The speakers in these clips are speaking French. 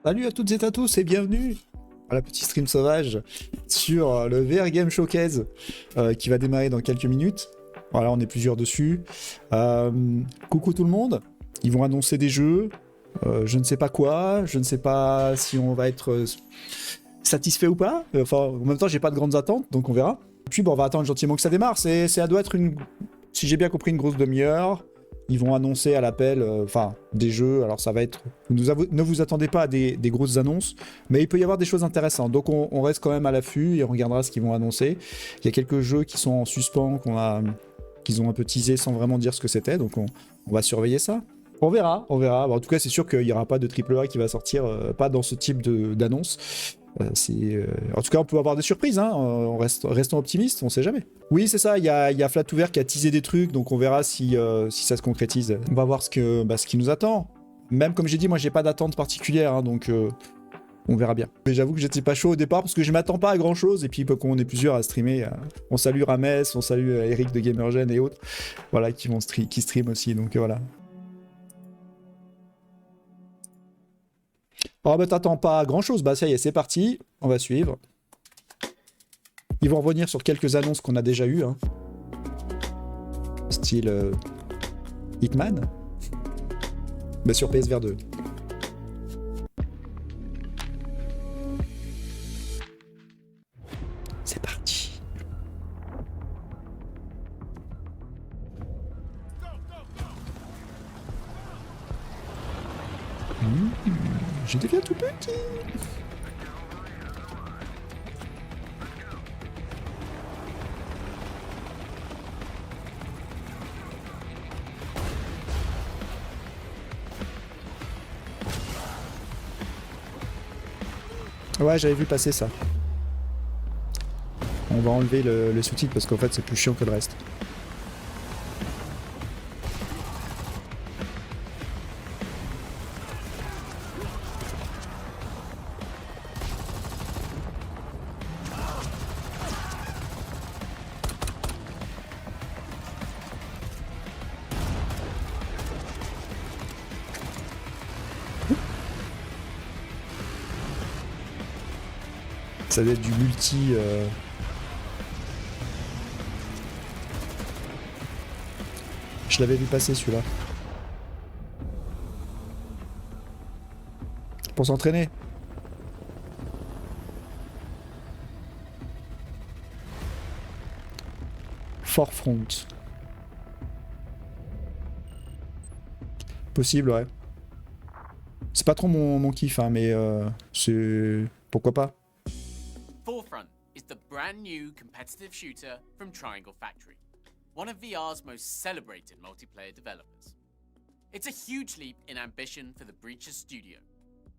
Salut à toutes et à tous et bienvenue à la petite stream sauvage sur le VR Game Showcase qui va démarrer dans quelques minutes. Voilà, on est plusieurs dessus. Coucou tout le monde. Ils vont annoncer des jeux. Je ne sais pas quoi. Je ne sais pas si on va être satisfait ou pas. Enfin, en même temps, j'ai pas de grandes attentes, donc on verra. Et puis, bon, on va attendre gentiment que ça démarre. Ça doit être une, si j'ai bien compris, une grosse demi-heure. Ils vont annoncer à l'appel, des jeux. Alors ça va être... Ne vous attendez pas à des grosses annonces, mais il peut y avoir des choses intéressantes. Donc on reste quand même à l'affût et on regardera ce qu'ils vont annoncer. Il y a quelques jeux qui sont en suspens, qu'ils ont un peu teasé sans vraiment dire ce que c'était. Donc on va surveiller ça. On verra. Bon, en tout cas, c'est sûr qu'il n'y aura pas de AAA qui va sortir, pas dans ce type d'annonce. En tout cas, on peut avoir des surprises, hein. Restons optimistes, on sait jamais. Oui, c'est ça, il y a Flat Ouvert qui a teasé des trucs, donc on verra si ça se concrétise. On va voir ce qui nous attend. Même comme j'ai dit, moi j'ai pas d'attente particulière, hein, donc on verra bien. Mais j'avoue que j'étais pas chaud au départ parce que je m'attends pas à grand chose, et puis quand on est plusieurs à streamer, on salue Rames, on salue Eric de Gamergen et autres, voilà, qui stream aussi, donc voilà. Oh bah t'attends pas grand chose, bah ça y est, c'est parti, on va suivre. Ils vont revenir sur quelques annonces qu'on a déjà eues, hein. Style Hitman, bah sur PSVR 2. C'est parti. Je deviens tout petit. Ouais, j'avais vu passer ça. On va enlever le sous-titre parce qu'en fait c'est plus chiant que le reste. Ça doit être du multi... Je l'avais vu passer celui-là. Pour s'entraîner. Forefront. Possible, ouais. C'est pas trop mon kiff, hein, mais c'est... Pourquoi pas. Forefront is the brand new competitive shooter from Triangle Factory, one of VR's most celebrated multiplayer developers. It's a huge leap in ambition for the Breach's studio,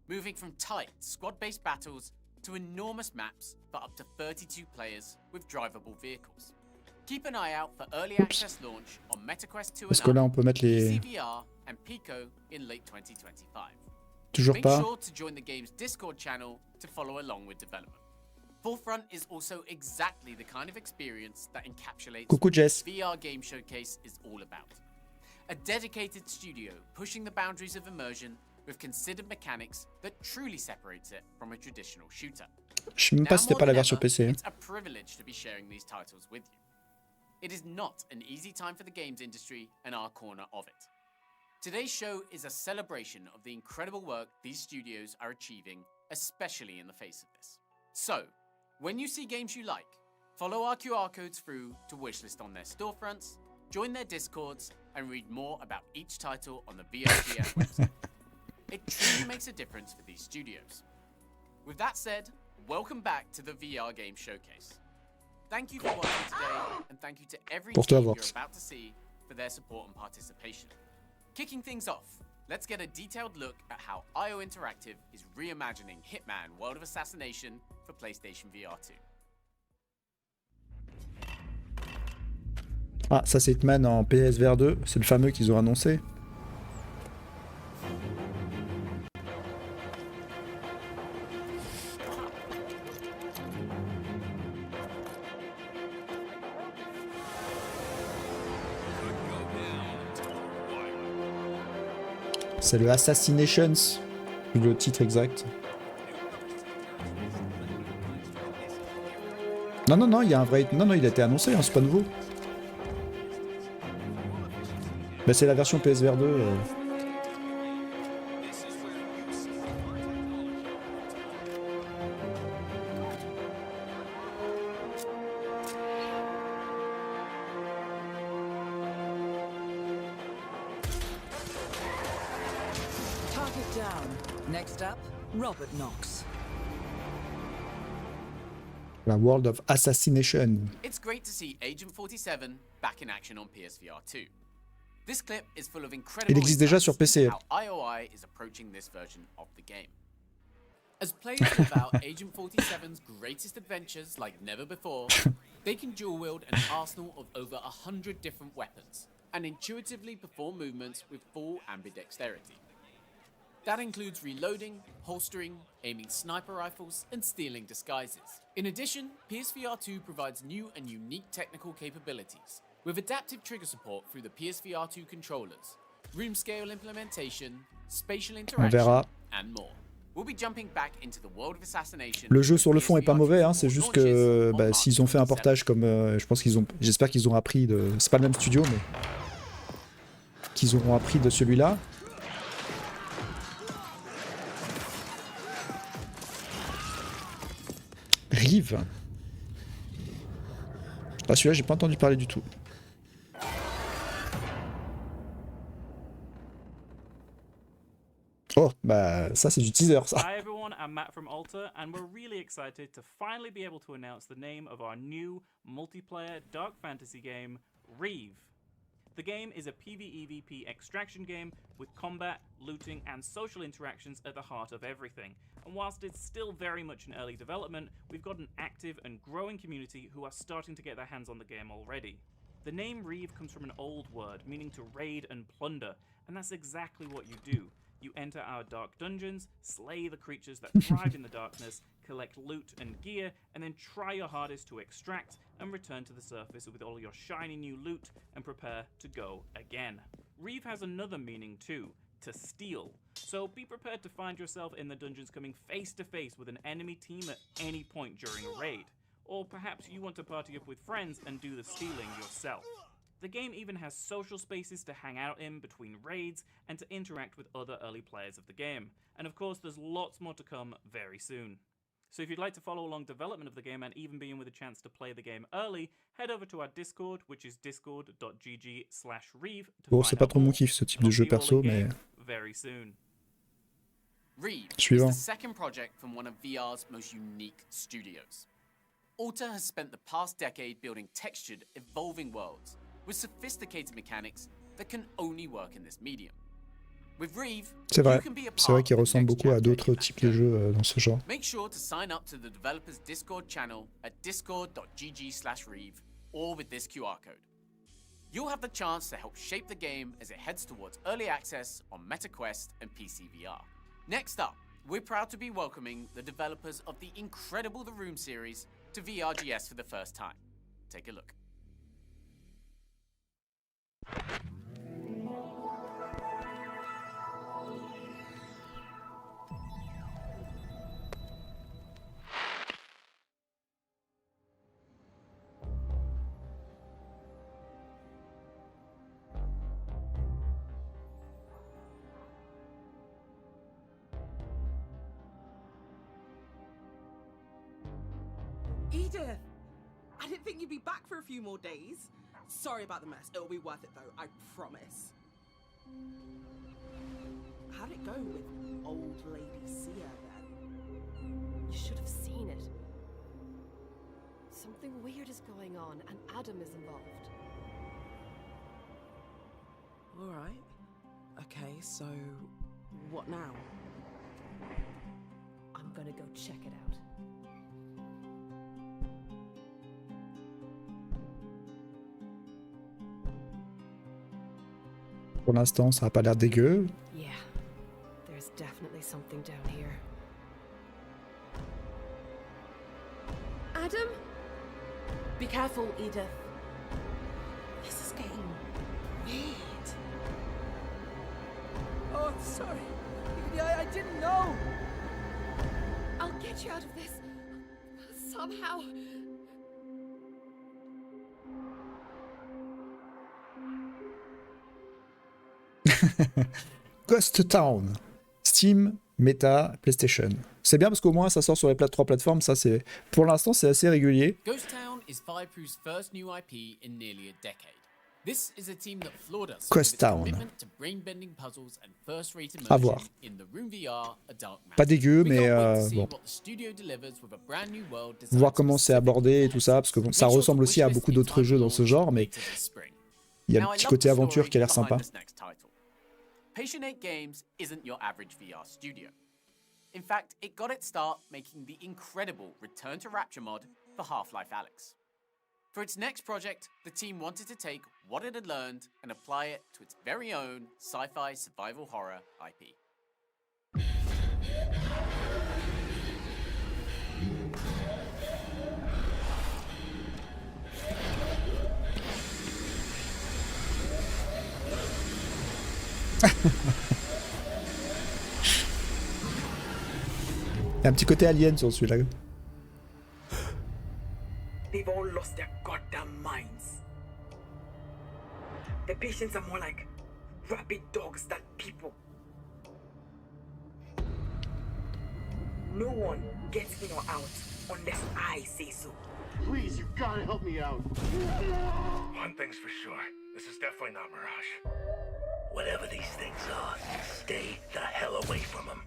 moving from tight squad-based battles to enormous maps for up to 32 players with drivable vehicles. Keep an eye out for early access launch on MetaQuest 2 Parce que là on peut mettre les... PCVR and PICO in late 2025. Toujours pas. Make sure to join the game's Discord channel to follow along with development. Forefront is also exactly the kind of experience that encapsulates Coucou Jess. what VR Game Showcase is all about. A dedicated studio pushing the boundaries of immersion with considered mechanics that truly separates it from a traditional shooter. Je sais même pas si c'était pas la version PC. It's a privilege to be sharing these titles with you. It is not an easy time for the games industry and our corner of it. Today's show is a celebration of the incredible work these studios are achieving, especially in the face of this. So, when you see games you like, follow our QR codes through to wishlist on their storefronts, join their Discords, and read more about each title on the VRGF website. It truly makes a difference for these studios. With that said, welcome back to the VR Game Showcase. Thank you for watching today, and thank you to every team you're about to see for their support and participation. Kicking things off, let's get a detailed look at how IO Interactive is reimagining Hitman World of Assassination for PlayStation VR 2. Ah, ça c'est Hitman en PSVR 2, c'est le fameux qu'ils ont annoncé. C'est le Assassinations, plus le titre exact. Non, il y a un vrai... Non, il a été annoncé, hein, c'est pas nouveau. Bah, c'est la version PSVR 2. Target down. Next up, Robert Knox. La World of Assassination. It's great to see Agent 47 back in action on PSVR 2. This clip is full of incredible Il existe déjà sur PC. how IOI is approaching this version of the game. As players live out Agent 47's greatest adventures like never before, they can dual wield an arsenal of over 100 different weapons and intuitively perform movements with full ambidexterity. That includes reloading, holstering, aiming sniper rifles, and stealing disguises. In addition, PSVR 2 provides new and unique technical capabilities, with adaptive trigger support through the PSVR 2 controllers, room scale implementation, spatial interaction, and more. We'll be jumping back into the world of assassination. Le jeu sur le fond est pas mauvais, hein, c'est juste que s'ils ont fait un portage comme j'espère qu'ils ont appris de, c'est pas le même studio, mais qu'ils auront appris de celui-là. REAVE. Ah, celui-là, j'ai pas entendu parler du tout. Oh, bah ça c'est du teaser ça. Hi everyone, I'm Matt from Alter, and we're really excited to finally be able to announce the name of our new multiplayer dark fantasy game, REAVE. The game is a PvEVP extraction game with combat, looting, and social interactions at the heart of everything. And whilst it's still very much in early development, we've got an active and growing community who are starting to get their hands on the game already. The name REAVE comes from an old word meaning to raid and plunder, and that's exactly what you do. You enter our dark dungeons, slay the creatures that thrive in the darkness, collect loot and gear, and then try your hardest to extract and return to the surface with all your shiny new loot and prepare to go again. REAVE has another meaning too, to steal. So be prepared to find yourself in the dungeons coming face to face with an enemy team at any point during a raid. Or perhaps you want to party up with friends and do the stealing yourself. The game even has social spaces to hang out in between raids and to interact with other early players of the game. And of course, there's lots more to come very soon. So if you'd like to follow along development of the game and even be in with a chance to play the game early, head over to our Discord, which is discord.gg/REAVE. Bon, c'est pas trop mon kiff ce type de jeu perso, mais Very soon. REAVE Suivant. is the second project from one of VR's most unique studios. Alter has spent the past decade building textured, evolving worlds with sophisticated mechanics that can only work in this medium. With REAVE, c'est vrai qu'il of the ressemble next beaucoup à chapter d'autres in that types de journey. jeux dans ce genre. Make sure to sign up to the developer's Discord channel at discord.gg/REAVE or with this QR code. You'll have the chance to help shape the game as it heads towards early access on MetaQuest and PCVR. Next up, we're proud to be welcoming the developers of the incredible The Room series to VRGS for the first time. Take a look. Edith! I didn't think you'd be back for a few more days. Sorry about the mess. It'll be worth it though, I promise. How'd it go with old lady Sia then? You should have seen it. Something weird is going on, and Adam is involved. Alright. Okay, so what now? I'm gonna go check it out. Pour l'instant, ça a pas l'air dégueu. Yeah, there's definitely something down here. Adam? Be careful, Edith. This is getting weird. Oh, sorry. me. I didn't know. I'll get you out of this. Somehow. Ghost Town. Steam, Meta, PlayStation. C'est bien parce qu'au moins ça sort sur les 3 plateformes, ça c'est... Pour l'instant c'est assez régulier. Ghost Town is Fireproof's first new IP in nearly a decade. This is a team that floored us Ghost with its Town. commitment to brain-bending puzzles and first-rate À voir. immersion in the Room VR, a dark Pas matter. dégueu, We mais can't wait to see bon. what the studio delivers with a brand new world designed Voir comment c'est abordé et tout ça, parce que bon, ça Make sure ressemble to aussi à wishlist beaucoup in d'autres time jeux for dans ce launch genre, mais later this spring. il y a Now, le I petit love côté the aventure story qui a l'air behind sympa. this next title. Patient 8 Games isn't your average VR studio. In fact, it got its start making the incredible Return to Rapture mod for Half-Life Alyx. For its next project, the team wanted to take what it had learned and apply it to its very own sci-fi survival horror IP. Il y a un petit côté alien sur celui-là. They've all lost their goddamn minds. The patients are more like rabid dogs than people. No one gets in or out unless I say so. Please, you gotta help me out. One thing's for sure, this is definitely not Mirage. Whatever these things are, stay the hell away from them.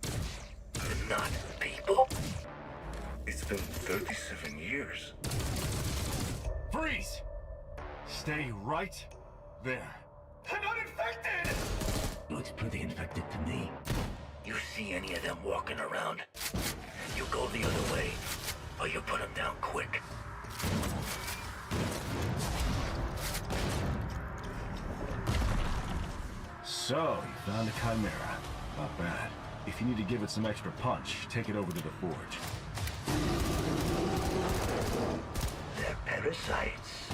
They're not people. It's been 37 years. Freeze! Stay right there. I'm not infected! Looks pretty infected to me. You see any of them walking around, you go the other way, or you put them down quick. So, you found a chimera. Not bad. If you need to give it some extra punch, take it over to the forge. They're parasites,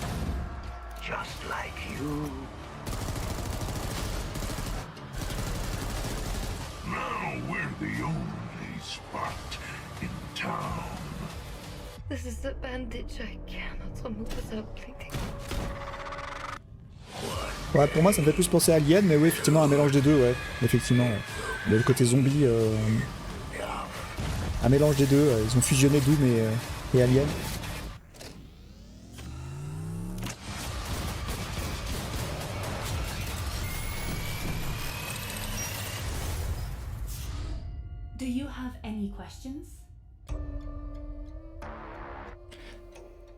just like you. Now we're the only spot in town. This is a bandage I cannot remove without bleeding. Ouais, pour moi ça me fait plus penser à Alien, mais oui, effectivement, un mélange des deux, ouais. Effectivement, ouais. Il y a le côté zombie, un mélange des deux. Ils ont fusionné Doom et Alien. Do you have any questions?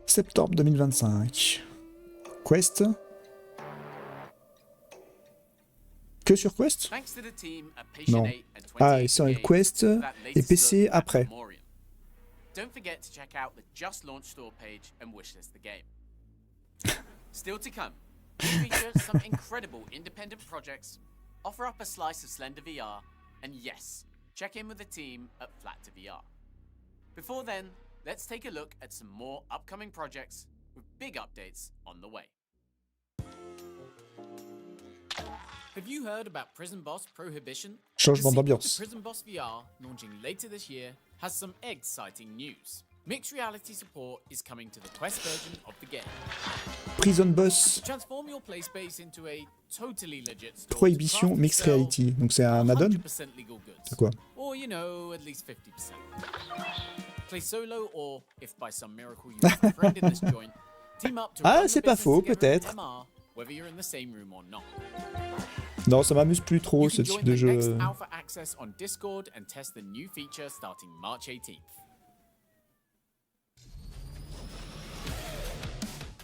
Septembre 2025. Quest. Que sur Quest? Thanks to the team at Patient Non. 8 and 28 Ah, ils sont avec Games Quest for that et latest PC look at après. MEMOREUM. Don't forget to check out the just launched store page and wishlist the game. Still to come, we'll feature some incredible independent projects, offer up a slice of Slender VR, and yes, check in with the team at Flat to VR. Before then, let's take a look at some more upcoming projects with big updates on the way. Have you heard about Prison Boss Prohibition? Changement The sequel to d'ambiance. Prison Boss VR, launching later this year, has some exciting news. Mixed reality support is coming to the Quest version of the game. Prison Boss. Transform your play space into a totally legit store to Prohibition craft and Mixed sell Reality. Donc c'est un add-on? 100% legal goods. C'est quoi? Or, you know, at least 50%. Play solo or, if by some miracle you have a friend in this joint, team up to Ah, run c'est the pas business faux, together in peut-être. MR, whether you're in the same room or not. Non, ça m'amuse plus trop You ce can type join de the jeu. next alpha access on Discord and test the new feature starting March 18th.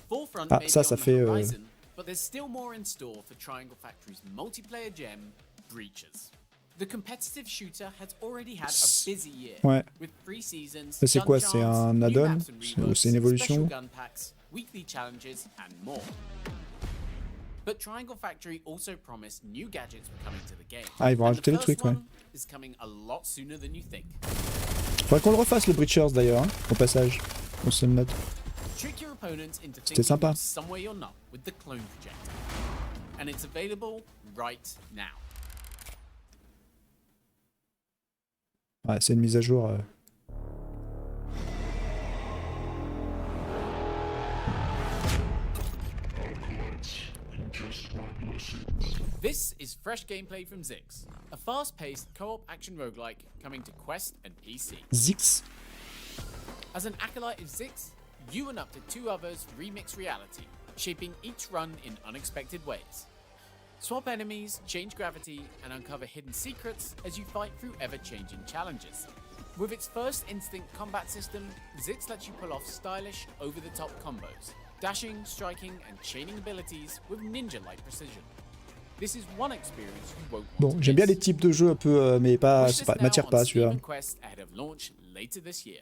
Forefront Ah, may ça be on the fait, horizon, but there's still more in store for Triangle Factory's multiplayer gem, Breaches. The competitive shooter has already had a busy year, Ouais. with 3 seasons, Mais c'est quoi, gun c'est charms, un new add-on? maps and reworks, C'est une évolution? special gun packs, weekly challenges, and more. But Triangle Factory also promised new gadgets were coming to the game. Ah, ils vont and rajouter the le first truc, ouais. one is coming a lot sooner than you think. Faudrait qu'on le refasse le Breachers d'ailleurs, hein, au passage. On se le note. Trick your opponents into C'était thinking sympa. you're somewhere you're not with the clone projector. And it's available right now. Ouais, c'est une mise à jour. This is fresh gameplay from Zix, a fast-paced co-op action roguelike coming to Quest and PC. Zix. As an acolyte of Zix, you and up to 2 others remix reality, shaping each run in unexpected ways. Swap enemies, change gravity, and uncover hidden secrets as you fight through ever-changing challenges. With its first instinct combat system, Zix lets you pull off stylish, over-the-top combos, dashing, striking, and chaining abilities with ninja-like precision. This is one experience you won't want Bon, to j'aime bien les miss. types de jeux un peu, mais pas, Push c'est this pas, now m'attire on pas Steam celui-là. and Quest ahead of launch later this year.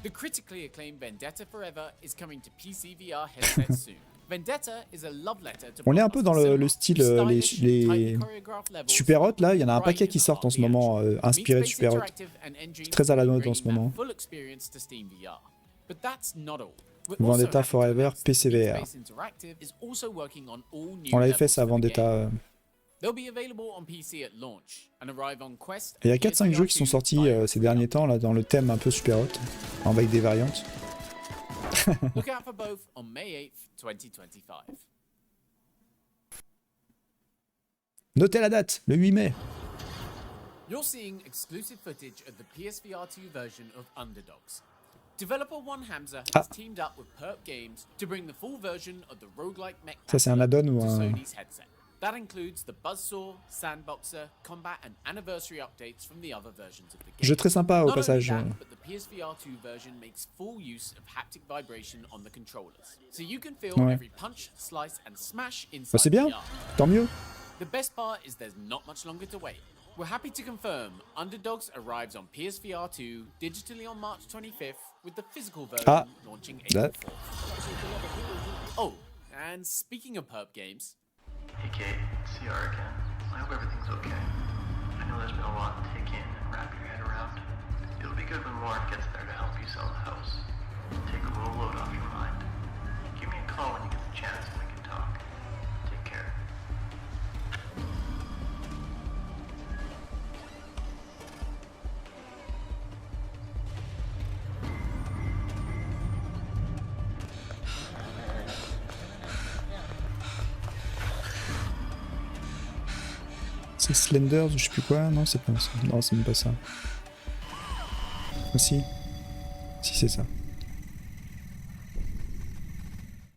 The critically acclaimed Vendetta Forever is coming to PCVR headsets soon. Vendetta is a love letter to On est un peu dans le style les Super Hot là, il y en a un paquet qui sortent en ce moment inspirés de Super Hot. Très à la mode en ce moment. Vendetta Forever, PCVR. On l'avait fait ça, Vendetta. Il y a 4-5 jeux qui sont sortis ces derniers temps là dans le thème un peu Super Hot, avec des variantes. Look out for both on May 8th, 2025. Notez la date, le 8 mai. You're seeing exclusive footage of the PSVR2 version of Underdogs. Developer One Hamza has teamed up with Perp Games to bring the full version of the roguelike mech Ça c'est un add-on ou to un... Sony's headset. That includes the Buzzsaw, Sandboxer, combat and anniversary updates from the other versions of the game. Jeu très sympa au Not passage. only that, but the PSVR2 version makes full use of haptic vibration on the controllers, so you can feel Ouais. every punch, slice and smash Bah, inside c'est bien, VR. tant mieux. The best part is there's not much longer to wait. We're happy to confirm Underdogs arrives on PSVR2 digitally on March 25th, with the physical version launching April 4th. Oh, and speaking of Perp Games, Hey Kate, CR again. I hope everything's okay. I know there's been a lot to take in and wrap your head around. It'll be good when Lauren gets there to help you sell the house. Take a little load off your mind. Give me a call when you get the chance and we can talk. Take care. C'est Slender, je sais plus quoi, non c'est pas ça. Non, c'est même pas ça. Ah, si c'est ça.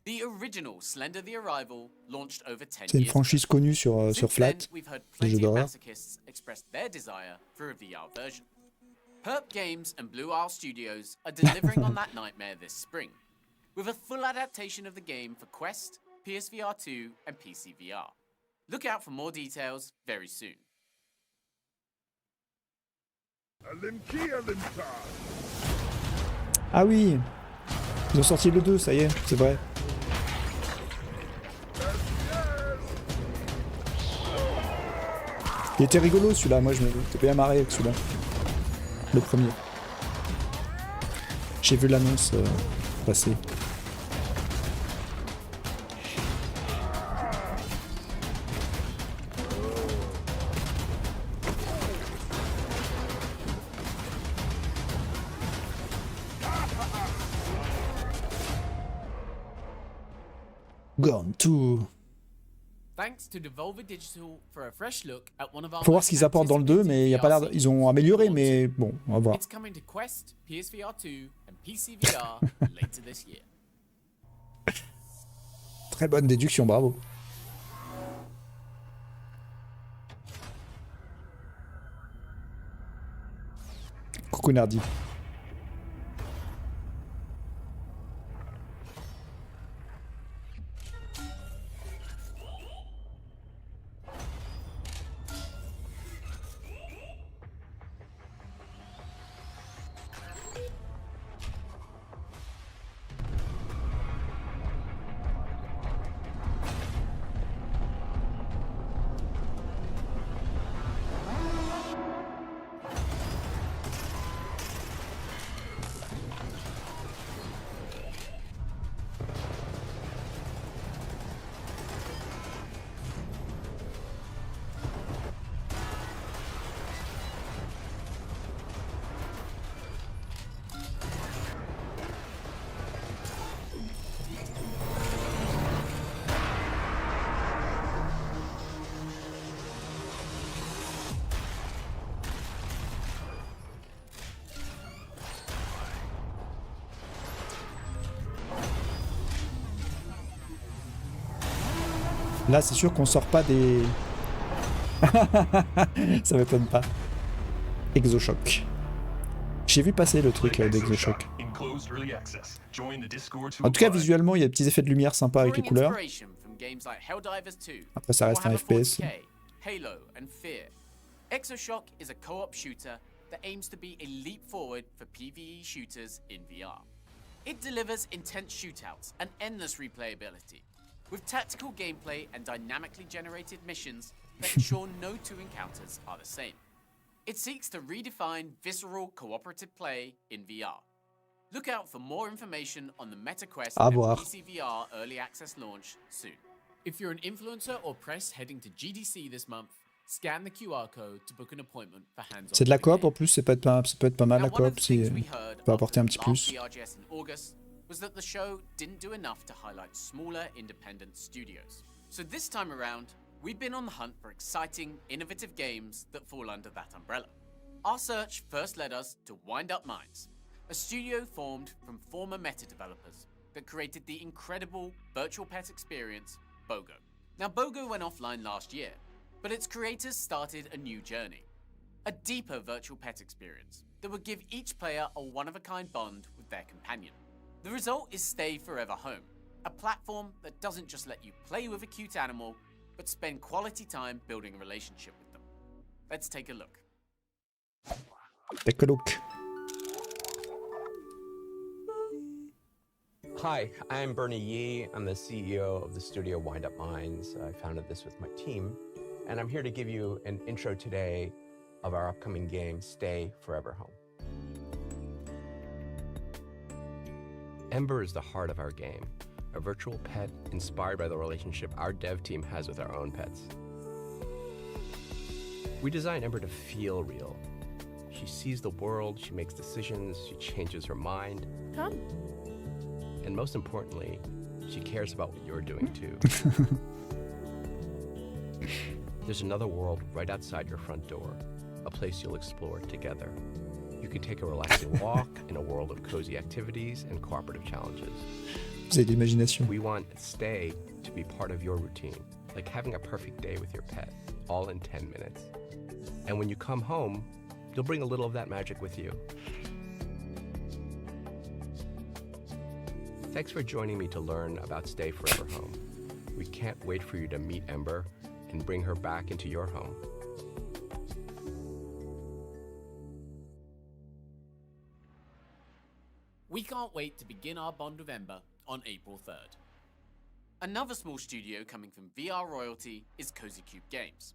the original Slender the Arrival launched over 10 C'est une years franchise ago. connue sur Since Flat, then, we've heard les jeux plenty of d'horreur. masochists express their desire for a VR version. Perp Games and Blue Isle Studios are delivering on that nightmare this spring, with a full adaptation of the game for Quest, PSVR 2, and PC VR. Look out for more details very soon. Ah oui, ils ont sorti le 2, ça y est, c'est vrai. Il était rigolo celui-là, moi je m'étais bien marré avec celui-là. Le premier. J'ai vu l'annonce passer. GORN 2. Thanks to Devolver Digital for a fresh look at one of our Faut voir ce qu'ils apportent dans le 2, mais il y a pas l'air. Ils ont amélioré, mais bon, on va voir. It's coming to Quest, PSVR 2, and PC VR later this year. Très bonne déduction, bravo. Coucou Nardi. Là, c'est sûr qu'on sort pas des... Ça m'étonne pas. EXOSHOCK. J'ai vu passer le truc d'EXOSHOCK. En tout cas, visuellement, il y a des petits effets de lumière sympas avec les couleurs. Après, ça reste un FPS. Halo and Fear. EXOSHOCK is a co-op shooter that aims to be a leap forward for PvE shooters in VR. It delivers intense shootouts and endless replayability, with tactical gameplay and dynamically generated missions that ensure no two encounters are the same. It seeks to redefine visceral cooperative play in VR. Look out for more information on the MetaQuest and PCVR early access launch soon. If you're an influencer or press heading to GDC this month, scan the QR code to book an appointment for hands-on. C'est de la coop en plus, ça peut être pas mal la coop, ça peut apporter un petit plus. Was that the show didn't do enough to highlight smaller independent studios. So this time around, we've been on the hunt for exciting, innovative games that fall under that umbrella. Our search first led us to Wind Up Minds, a studio formed from former Meta developers that created the incredible virtual pet experience, BOGO. Now, BOGO went offline last year, but its creators started a new journey, a deeper virtual pet experience that would give each player a one-of-a-kind bond with their companion. The result is Stay Forever Home, a platform that doesn't just let you play with a cute animal, but spend quality time building a relationship with them. Let's take a look. Take a look. Hi, I'm Bernie Yee. I'm the CEO of the studio Wind Up Minds. I founded this with my team, and I'm here to give you an intro today of our upcoming game, Stay Forever Home. Ember is the heart of our game, a virtual pet inspired by the relationship our dev team has with our own pets. We designed Ember to feel real. She sees the world, she makes decisions, she changes her mind. Come. And most importantly, she cares about what you're doing too. There's another world right outside your front door, a place you'll explore together. You can take a relaxing walk in a world of cozy activities and cooperative challenges. Vous avez de l'imagination. We want Stay to be part of your routine, like having a perfect day with your pet, all in 10 minutes. And when you come home, you'll bring a little of that magic with you. Thanks for joining me to learn about Stay Forever Home. We can't wait for you to meet Ember and bring her back into your home. We can't wait to begin our bond with Ember on April 3rd. Another small studio coming from VR royalty is Cozy Cube Games.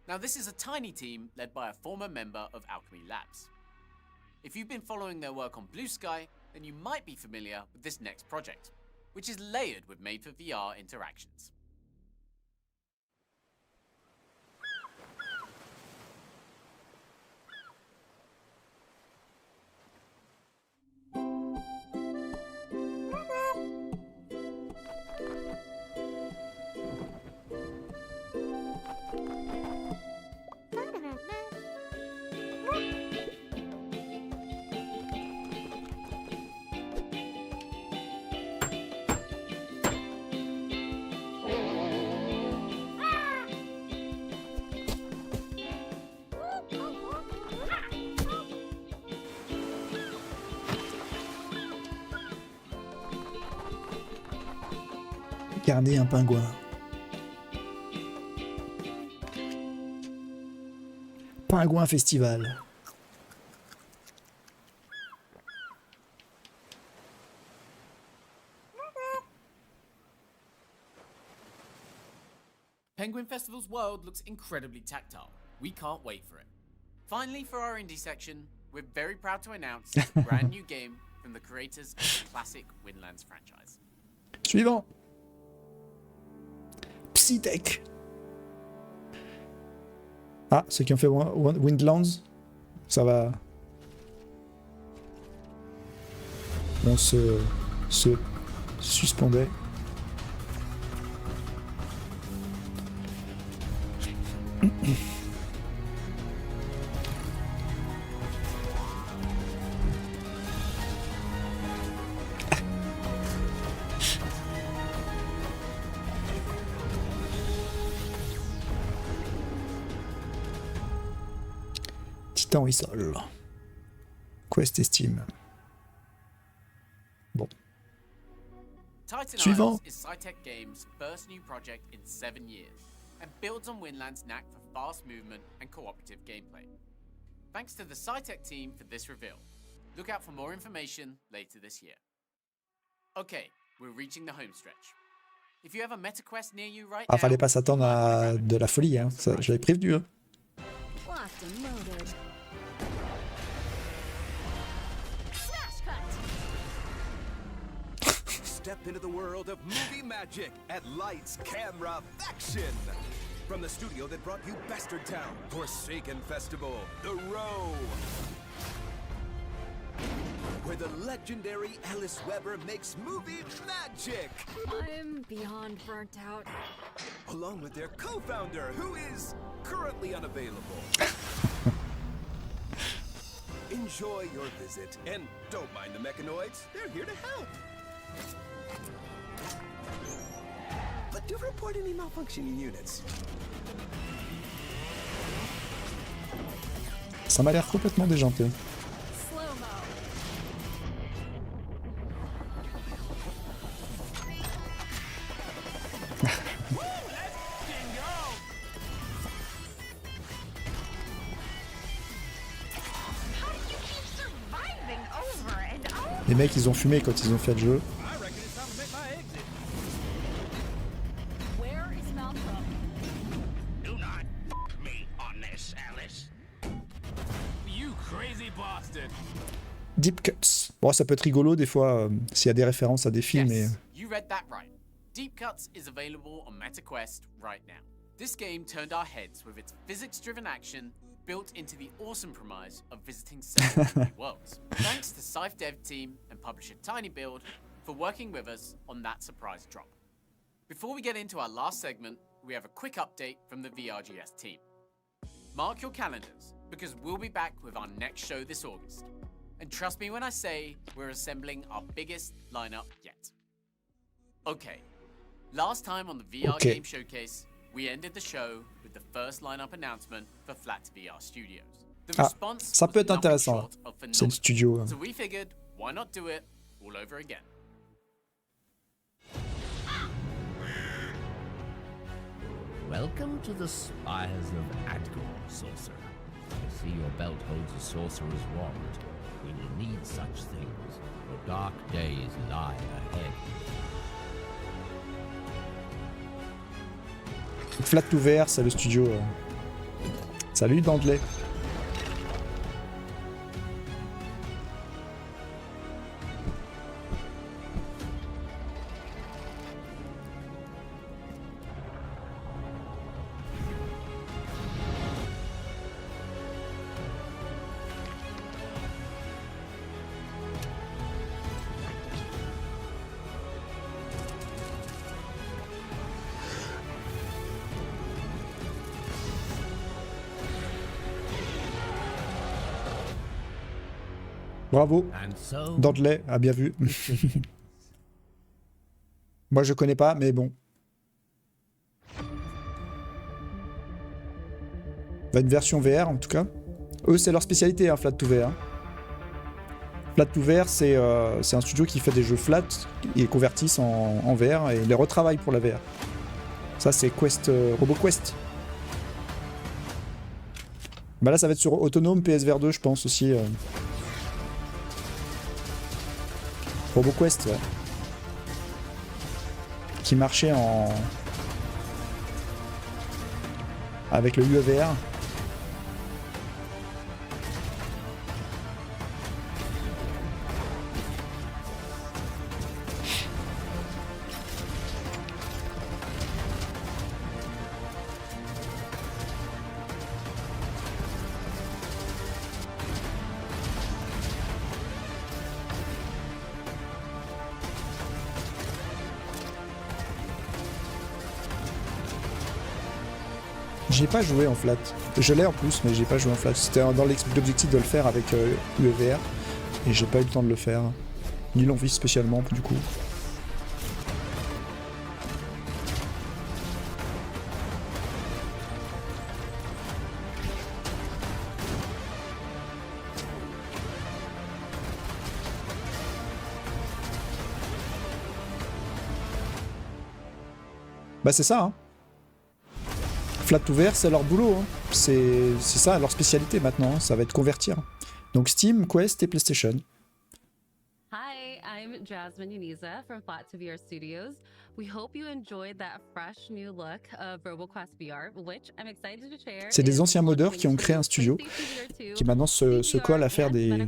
Now, this is a tiny team led by a former member of Alchemy Labs. If you've been following their work on Blue Sky, then you might be familiar with this next project, which is layered with made-for-VR interactions. Garder un pingouin. Pingouin Festival. Penguin Festival's world looks incredibly tactile. We can't wait for it. Finally, for our indie section, we're very proud to announce a brand new game from the creators of the classic Windlands franchise. Suivant. Psytech. Ah, ceux qui ont fait Windlands, ça va. On se suspendait. Putain, oui, ça. Quest et Steam. Bon. Titan Suivant. Isles is SciTech Games' first new project in 7 years, and builds on Winland's knack for fast movement and cooperative gameplay. Thanks to the SciTech team for this reveal. Look out for more information later this year. Okay, we're reaching the home stretch. If you have a MetaQuest near you right Ah, now, fallait pas s'attendre à de la folie, hein. Ça, je l'avais prévenu. Hein. Locked and loaded. Step into the world of movie magic at Lights Camera Faction. From the studio that brought you Bastard Town, Forsaken Festival, The Row. Where the legendary Alice Weber makes movie magic. I'm beyond burnt out. Along with their co-founder, who is currently unavailable. Enjoy your visit, and don't mind the mechanoids, they're here to help. But do report any malfunctioning units. Ça m'a l'air complètement déjanté. Les mecs, ils ont fumé quand ils ont fait le jeu. Deep Cuts. Bon, ça peut être rigolo des fois s'il y a des références à des films. Yes, you read that right. Deep Cuts is available on MetaQuest right now. This game turned our heads with its physics-driven action built into the awesome premise of visiting several worlds. Thanks to Scythe dev team and publisher TinyBuild for working with us on that surprise drop. Before we get into our last segment, we have a quick update from the VRGS team. Mark your calendars, because we'll be back with our next show this August. And trust me when I say we're assembling our biggest lineup yet. Okay, last time on the VR Game Showcase, we ended the show with the first lineup announcement for Flat VR Studios. The response ça peut être was nothing intéressant. short of C'est le phenomenal. studio. So we figured, why not do it all over again? Welcome to the spires of Adgor, sorcerer. I see your belt holds a sorcerer's wand. We will need such things, for dark days lie ahead. Flat ouvert, c'est le studio. Salut Dandelay. Bravo. Dandelay a bien vu. Moi je connais pas, mais bon. Une version VR en tout cas. Eux c'est leur spécialité, hein, Flat to VR. Flat to VR c'est un studio qui fait des jeux flat et convertissent en VR et les retravaille pour la VR. Ça c'est Quest, RoboQuest. Bah là ça va être sur Autonome PSVR 2 je pense aussi. RoboQuest, ouais. Qui marchait avec le UEVR. J'ai pas joué en flat. Je l'ai en plus, mais j'ai pas joué en flat. C'était dans l'objectif de le faire avec UEVR. Et j'ai pas eu le temps de le faire. Ni l'envie spécialement, du coup. Bah c'est ça, hein. Flat ouvert, c'est leur boulot, hein. C'est ça leur spécialité maintenant, hein. Ça va être convertir. Donc Steam, Quest et PlayStation. Hi, I'm Jasmine Uniza from Flat2VR Studios. We hope you enjoyed that fresh new look of ROBOQUEST VR, which I'm excited to share. C'est des anciens modeurs qui ont créé un studio qui maintenant se colle à faire des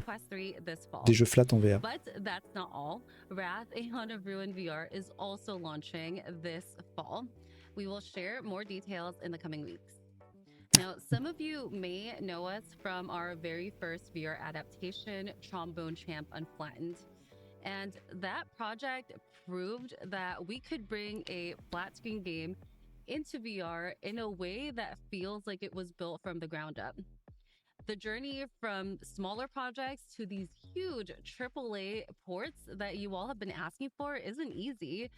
jeux flat en VR. But that's not all. Wrath, a Hunt of Ruin VR is also launching this fall. We will share more details in the coming weeks. Now, some of you may know us from our very first VR adaptation, Trombone Champ Unflattened. And that project proved that we could bring a flat screen game into VR in a way that feels like it was built from the ground up. The journey from smaller projects to these huge AAA ports that you all have been asking for isn't easy.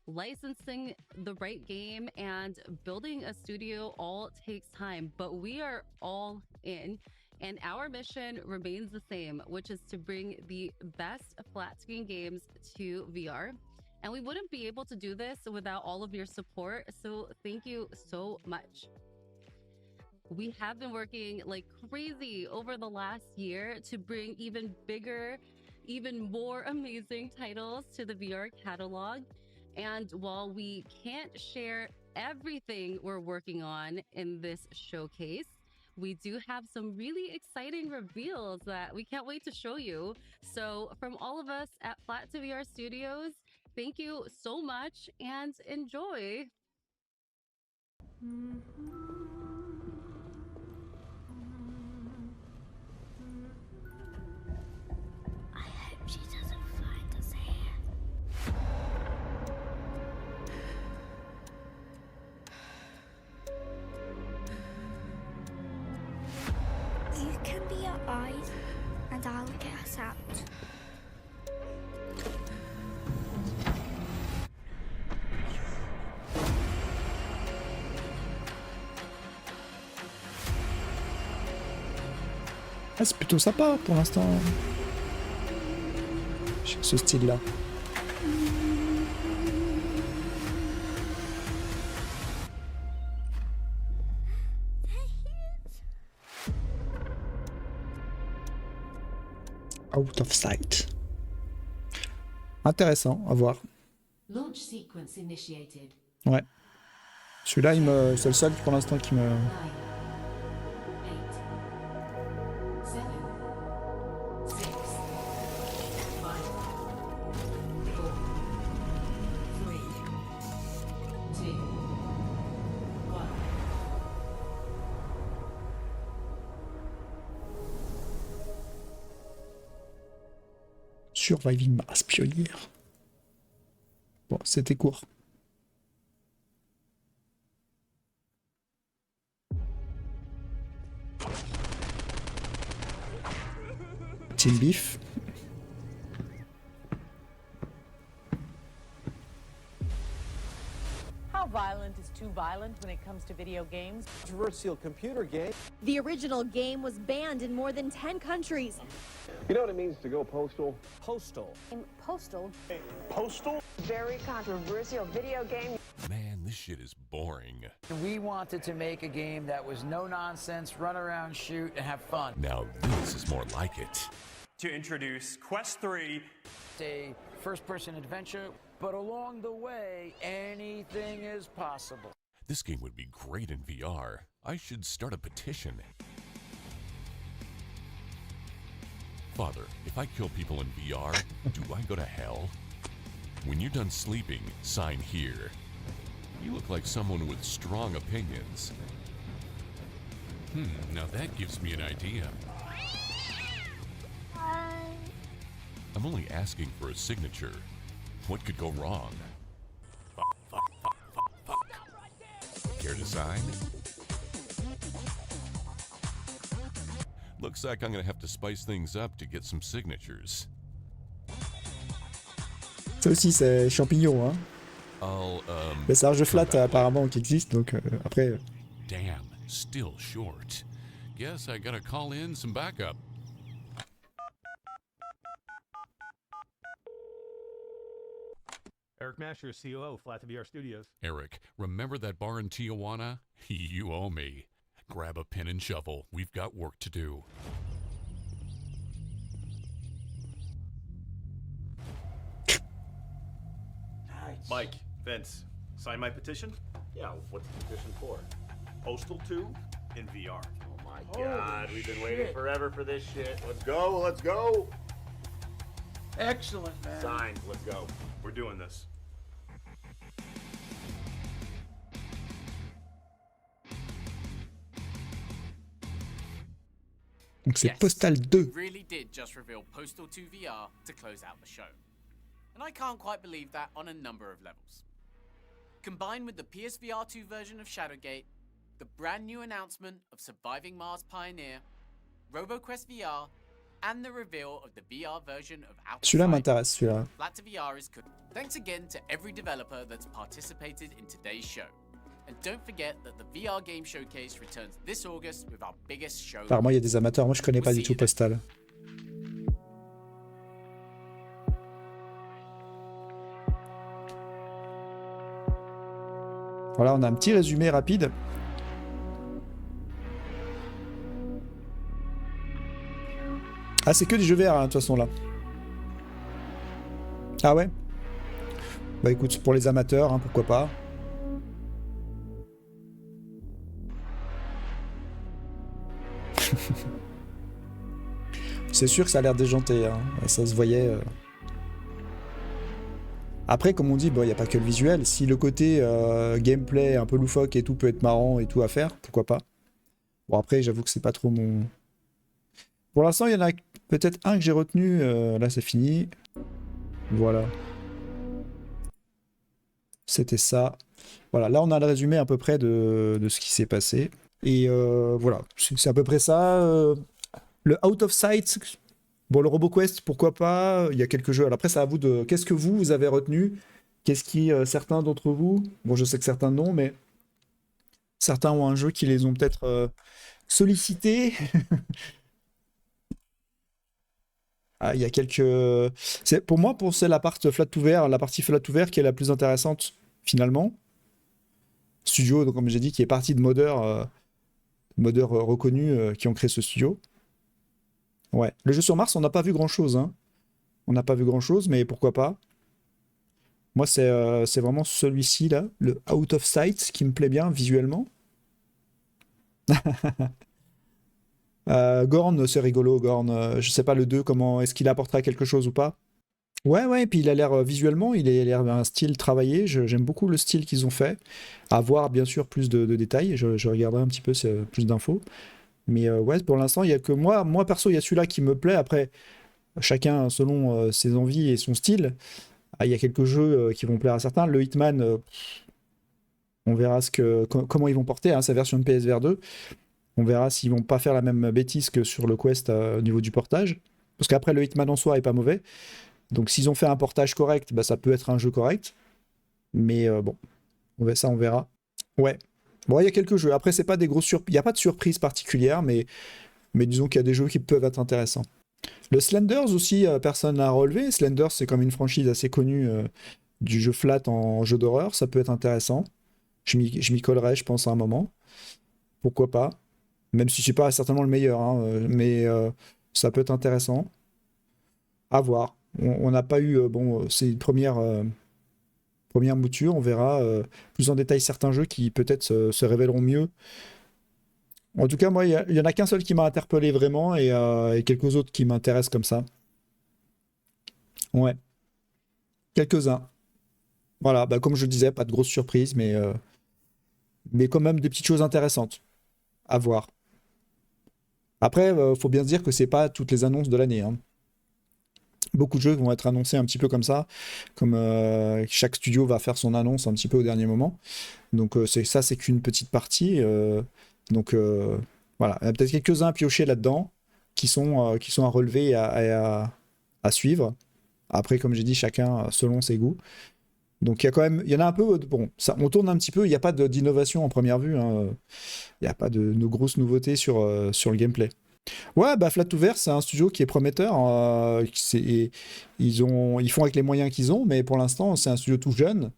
Licensing the right game and building a studio all takes time, but we are all in. And our mission remains the same, which is to bring the best flat screen games to VR. And we wouldn't be able to do this without all of your support, so thank you so much. We have been working like crazy over the last year to bring even bigger, even more amazing titles to the VR catalog. And while we can't share everything we're working on in this showcase, we do have some really exciting reveals that we can't wait to show you. So from all of us at Flat2VR Studios, thank you so much and enjoy. I hope she doesn't find us here. You can be our eyes, and I'll get us out. Ah, c'est plutôt sympa pour l'instant. Ce style-là. Out of sight. Intéressant, à voir. Launch sequence initiated. Ouais. Celui-là, c'est le seul pour l'instant qui me... 7, 6, 5, 4, 3, 2, 1. Surviving Mars pionnière. Bon, c'était court. Team Beef. How violent is too violent when it comes to video games? Controversial computer game. The original game was banned in more than 10 countries. You know what it means to go postal? Postal. Postal? Postal? Very controversial video game. Man, this shit is boring. We wanted to make a game that was no nonsense, run around, shoot, and have fun. Now this is more like it. To introduce Quest 3. It's a first-person adventure, but along the way, anything is possible. This game would be great in VR. I should start a petition. Father, if I kill people in VR, do I go to hell? When you're done sleeping, sign here. You look like someone with strong opinions. Now that gives me an idea. I'm only asking for a signature. What could go wrong? Fuck. Care to sign? Looks like I'm gonna have to spice things up to get some signatures. Ça aussi, c'est champignon, hein. Mais c'est un jeu flat apparemment qui existe, donc après... Damn, still short. Guess I gotta call in some backup. Eric Masher, COO, Flat VR Studios. Eric, remember that bar in Tijuana? You owe me. Grab a pen and shovel. We've got work to do. Nice. Mike, Vince, sign my petition? Yeah, what's the petition for? Postal 2 in VR. Oh my god, we've been waiting forever for this shit. Let's go, let's go! Excellent, man. Signed, let's go. We're doing this. Donc c'est Postal 2. Really did just reveal Postal 2 VR to close out the show. And I can't quite believe that on a number of levels. Combined with the PSVR 2 version of SHADOWGATE, the brand new announcement of Surviving Mars Pioneer, ROBOQUEST VR, and the reveal of the VR version of Outer Celui-là Sight, m'intéresse, celui-là. Flat to VR is good. Thanks again to every developer that's participated in today's show. And don't forget that the VR Game Showcase returns this August with our biggest show. Alors moi, il y a des amateurs. Moi, je connais pas du tout Postal. Voilà, on a un petit résumé rapide. Ah, c'est que des jeux VR, hein, de toute façon, là. Ah ouais? Bah écoute, pour les amateurs, hein, pourquoi pas. C'est sûr que ça a l'air déjanté, hein. Ça se voyait. Après, comme on dit, il n'y a pas que le visuel. Si le côté gameplay un peu loufoque et tout peut être marrant et tout à faire, pourquoi pas. Bon, après, j'avoue que c'est pas trop mon... Pour l'instant, il y en a peut-être un que j'ai retenu. Là, c'est fini. Voilà. C'était ça. Voilà, là, on a le résumé à peu près de ce qui s'est passé. Et voilà, c'est à peu près ça. Le Out of Sight, bon, le RoboQuest, pourquoi pas. Il y a quelques jeux. Alors après, c'est à vous de... Qu'est-ce que vous avez retenu? Qu'est-ce qui... certains d'entre vous... Bon, je sais que certains non, mais... Certains ont un jeu qui les ont peut-être sollicités. Ah, il y a quelques... Pour moi, c'est la partie flat to VR qui est la plus intéressante, finalement. Studio, donc, comme j'ai dit, qui est parti de modeurs reconnus qui ont créé ce studio. Ouais. Le jeu sur Mars, on n'a pas vu grand-chose. Hein. On n'a pas vu grand-chose, mais pourquoi pas. Moi, c'est vraiment celui-ci, là, le Out of Sight, qui me plaît bien visuellement. Gorn, c'est rigolo, Gorn. Je sais pas le 2, comment est-ce qu'il apportera quelque chose ou pas. Ouais, et puis il a l'air visuellement, il a l'air d'un style travaillé. J'aime beaucoup le style qu'ils ont fait. À voir, bien sûr, plus de détails. Je regarderai un petit peu plus d'infos. Mais ouais, pour l'instant, il y a que moi perso, il y a celui-là qui me plaît. Après, chacun selon ses envies et son style. Il y a quelques jeux qui vont plaire à certains. Le Hitman, on verra comment ils vont porter hein, sa version de PSVR 2. On verra s'ils vont pas faire la même bêtise que sur le Quest au niveau du portage. Parce qu'après, le Hitman en soi est pas mauvais. Donc s'ils ont fait un portage correct, bah, ça peut être un jeu correct. Mais bon, on verra. Ouais. Bon, il y a quelques jeux. Après, c'est pas des grosses surprises. Il n'y a pas de surprise particulière, mais disons qu'il y a des jeux qui peuvent être intéressants. Le Slenders aussi, personne n'a relevé. Slenders, c'est comme une franchise assez connue du jeu flat en jeu d'horreur. Ça peut être intéressant. Je m'y collerai, je pense, à un moment. Pourquoi pas. Même si c'est pas certainement le meilleur, hein, mais ça peut être intéressant. À voir. On n'a pas eu... bon, c'est une première mouture. On verra plus en détail certains jeux qui peut-être se révéleront mieux. En tout cas, moi, il y en a qu'un seul qui m'a interpellé vraiment et quelques autres qui m'intéressent comme ça. Ouais. Quelques-uns. Voilà, bah, comme je le disais, pas de grosses surprises, mais quand même des petites choses intéressantes. À voir. Après, faut bien se dire que c'est pas toutes les annonces de l'année. Hein. Beaucoup de jeux vont être annoncés un petit peu comme ça, comme chaque studio va faire son annonce un petit peu au dernier moment. Donc c'est qu'une petite partie. Donc voilà, il y a peut-être quelques-uns à piocher là-dedans qui sont à relever et à suivre. Après, comme j'ai dit, chacun selon ses goûts. Donc il y en a un peu, bon, on tourne un petit peu, il n'y a pas d'innovation en première vue, hein. Il n'y a pas de grosses nouveautés sur le gameplay. Ouais, bah Flat to Vert, c'est un studio qui est prometteur. Ils font avec les moyens qu'ils ont, mais pour l'instant, c'est un studio tout jeune.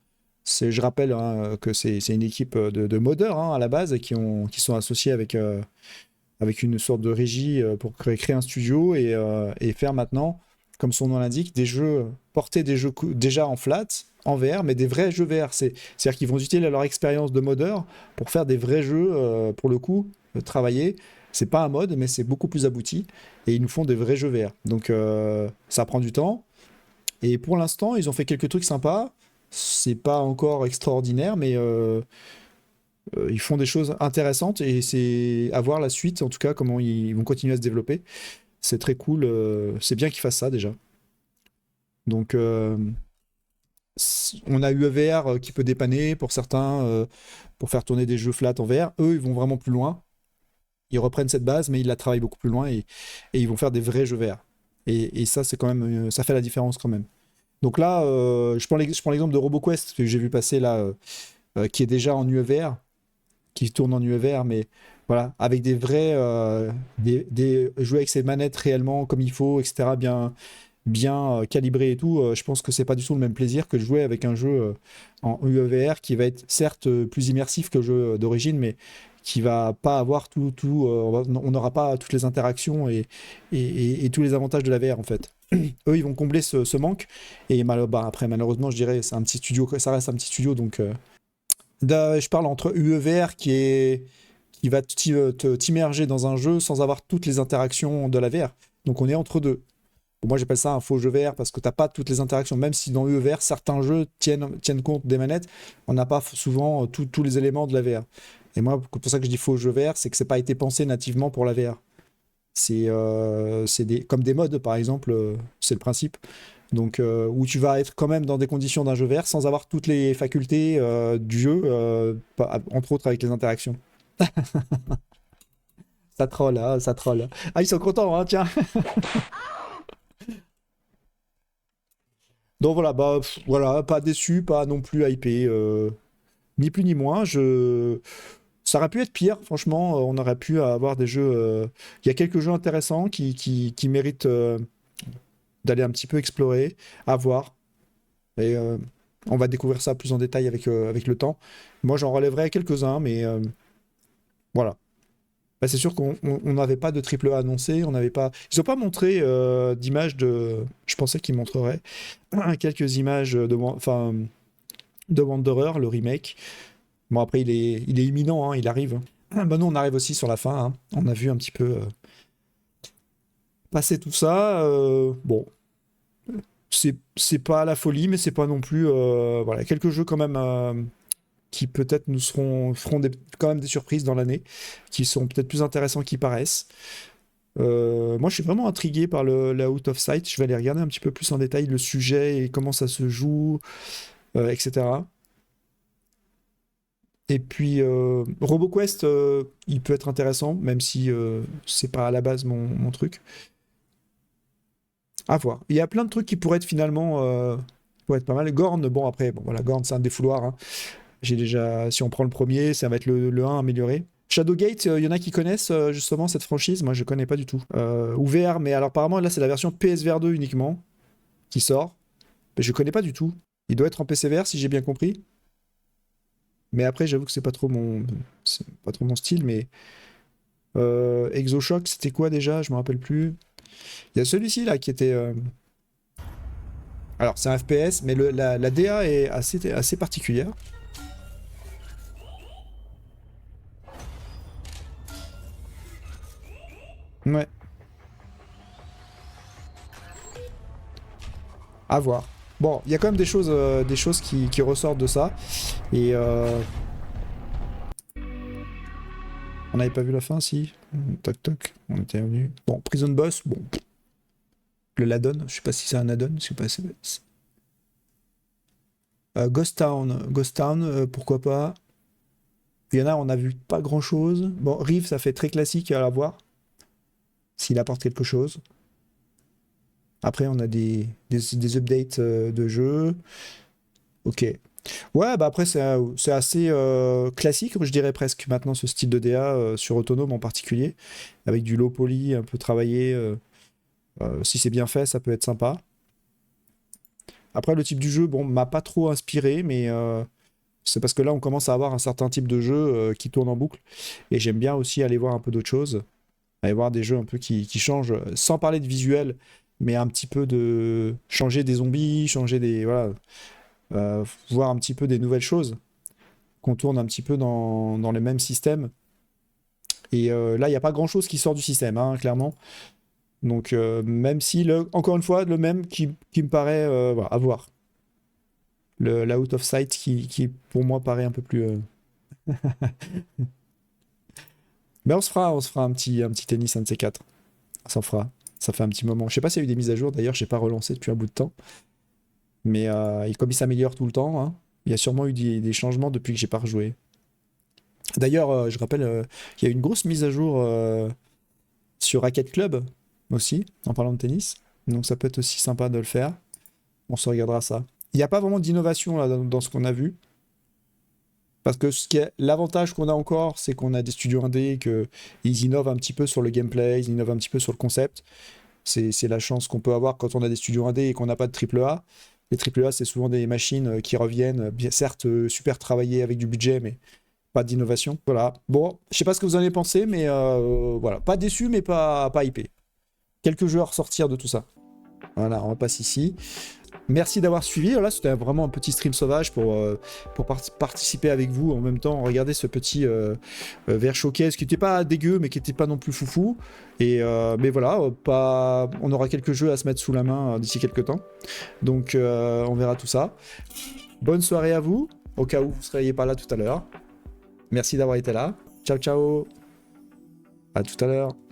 Je rappelle hein, que c'est une équipe de modeurs hein, à la base qui sont associés avec une sorte de régie pour créer un studio et faire maintenant, comme son nom l'indique, des jeux, porter des jeux déjà en flat, en VR, mais des vrais jeux VR. C'est-à-dire qu'ils vont utiliser leur expérience de modeur pour faire des vrais jeux, pour le coup, travailler. C'est pas un mode, mais c'est beaucoup plus abouti. Et ils nous font des vrais jeux VR. Donc ça prend du temps. Et pour l'instant, ils ont fait quelques trucs sympas. C'est pas encore extraordinaire, mais ils font des choses intéressantes. Et c'est à voir la suite, en tout cas, comment ils vont continuer à se développer. C'est très cool. C'est bien qu'ils fassent ça déjà. Donc on a eu VR qui peut dépanner pour certains, pour faire tourner des jeux flat en VR. Eux, ils vont vraiment plus loin. Ils reprennent cette base, mais ils la travaillent beaucoup plus loin et ils vont faire des vrais jeux VR. Et ça, c'est quand même, ça fait la différence quand même. Donc là, je prends l'exemple de RoboQuest que j'ai vu passer là, qui est déjà en UEVR, qui tourne en UEVR, mais voilà, avec des vrais, jouer avec ses manettes réellement comme il faut, etc., bien calibré et tout. Je pense que c'est pas du tout le même plaisir que de jouer avec un jeu en UEVR qui va être certes plus immersif que le jeu d'origine, mais qui va pas avoir on n'aura pas toutes les interactions et tous les avantages de la VR en fait. Eux, ils vont combler ce manque. Et après, malheureusement, je dirais, c'est un petit studio, ça reste un petit studio, donc je parle entre UEVR qui va t'immerger dans un jeu sans avoir toutes les interactions de la VR. Donc on est entre deux. Bon, moi j'appelle ça un faux jeu VR parce que t'as pas toutes les interactions, même si dans UEVR certains jeux tiennent compte des manettes, on n'a pas souvent tous les éléments de la VR. Et moi, pour ça que je dis faux jeu VR, c'est que c'est pas été pensé nativement pour la VR. C'est comme des modes, par exemple, c'est le principe. Donc, où tu vas être quand même dans des conditions d'un jeu VR sans avoir toutes les facultés du jeu, entre autres avec les interactions. Ça troll, hein, ça troll. Ah, ils sont contents, hein, tiens. Donc voilà, voilà, pas déçu, pas non plus hypé, ni plus ni moins. Ça aurait pu être pire, franchement, on aurait pu avoir des jeux... Il y a quelques jeux intéressants qui méritent d'aller un petit peu explorer, à voir. Et on va découvrir ça plus en détail avec le temps. Moi, j'en relèverai quelques-uns, mais voilà. Bah, c'est sûr qu'on n'avait pas de AAA annoncé, on n'avait pas... Ils n'ont pas montré d'images de... Je pensais qu'ils montreraient quelques images de Wanderer, le remake. Bon, après, il est imminent, hein, il arrive. Bah, nous, on arrive aussi sur la fin. Hein. On a vu un petit peu passer tout ça. Bon, c'est pas la folie, mais c'est pas non plus... voilà, quelques jeux quand même qui peut-être nous feront quand même des surprises dans l'année, qui sont peut-être plus intéressants qu'ils paraissent. Moi, je suis vraiment intrigué par la Out of Sight. Je vais aller regarder un petit peu plus en détail le sujet et comment ça se joue, etc. Et puis, RoboQuest, il peut être intéressant, même si c'est pas à la base mon truc. À voir. Il y a plein de trucs qui pourraient être finalement pourraient être pas mal. Gorn, bon après, voilà, Gorn, c'est un défouloir. Hein. J'ai déjà, si on prend le premier, ça va être le 1 amélioré. Shadowgate, il y en a qui connaissent justement cette franchise. Moi, je connais pas du tout. Ou VR, mais alors apparemment, là, c'est la version PSVR 2 uniquement qui sort. Mais je connais pas du tout. Il doit être en PCVR, si j'ai bien compris. Mais après, j'avoue que c'est pas trop mon style, mais EXOSHOCK, c'était quoi déjà? Je me rappelle plus. Il y a celui-ci là qui était. Alors, c'est un FPS, mais la DA est assez particulière. Ouais. À voir. Bon, il y a quand même des choses qui ressortent de ça. Et on n'avait pas vu la fin, si. Toc toc, on était revenu. Bon, Prison Boss, bon. Le add-on, je sais pas si c'est un add-on, je sais pas. Ghost Town, pourquoi pas. Il y en a, on a vu pas grand-chose. Bon, REAVE, ça fait très classique à la voir. S'il apporte quelque chose. Après, on a des updates de jeux. Ok. Ouais, bah après, c'est assez classique, je dirais presque maintenant, ce style de DA sur autonome en particulier, avec du low poly, un peu travaillé. Si c'est bien fait, ça peut être sympa. Après, le type du jeu, bon, m'a pas trop inspiré, mais c'est parce que là, on commence à avoir un certain type de jeu qui tourne en boucle. Et j'aime bien aussi aller voir un peu d'autres choses, aller voir des jeux un peu qui changent, sans parler de visuel, mais un petit peu de changer des zombies, changer des... Voilà. Voir un petit peu des nouvelles choses, qu'on tourne un petit peu dans les mêmes systèmes. Et là, il n'y a pas grand-chose qui sort du système, hein, clairement. Donc, même si, encore une fois, le même qui me paraît voilà, à voir. La Out of Sight qui, pour moi, paraît un peu plus... Mais on se fera un petit tennis, un de ces quatre. Ça s'en fera. Ça fait un petit moment. Je sais pas s'il y a eu des mises à jour, d'ailleurs, j'ai pas relancé depuis un bout de temps. Mais comme il s'améliore tout le temps, hein, il y a sûrement eu des changements depuis que j'ai pas rejoué. D'ailleurs, je rappelle qu'il y a eu une grosse mise à jour sur Racket Club aussi, en parlant de tennis. Donc ça peut être aussi sympa de le faire. On se regardera ça. Il n'y a pas vraiment d'innovation là, dans ce qu'on a vu. Parce que l'avantage qu'on a encore, c'est qu'on a des studios indés, qu'ils innovent un petit peu sur le gameplay, ils innovent un petit peu sur le concept. C'est la chance qu'on peut avoir quand on a des studios indés et qu'on n'a pas de AAA. Les AAA, c'est souvent des machines qui reviennent, bien, certes super travaillées avec du budget, mais pas d'innovation. Voilà. Bon, je sais pas ce que vous en avez pensé, mais voilà. Pas déçu, mais pas hypé. Quelques jeux à ressortir de tout ça. Voilà, on passe ici. Merci d'avoir suivi. Là, c'était vraiment un petit stream sauvage pour participer avec vous en même temps. Regardez ce petit verre showcase qui n'était pas dégueu, mais qui n'était pas non plus foufou. Et mais voilà, on aura quelques jeux à se mettre sous la main d'ici quelques temps. Donc, on verra tout ça. Bonne soirée à vous, au cas où vous ne seriez pas là tout à l'heure. Merci d'avoir été là. Ciao, ciao. À tout à l'heure.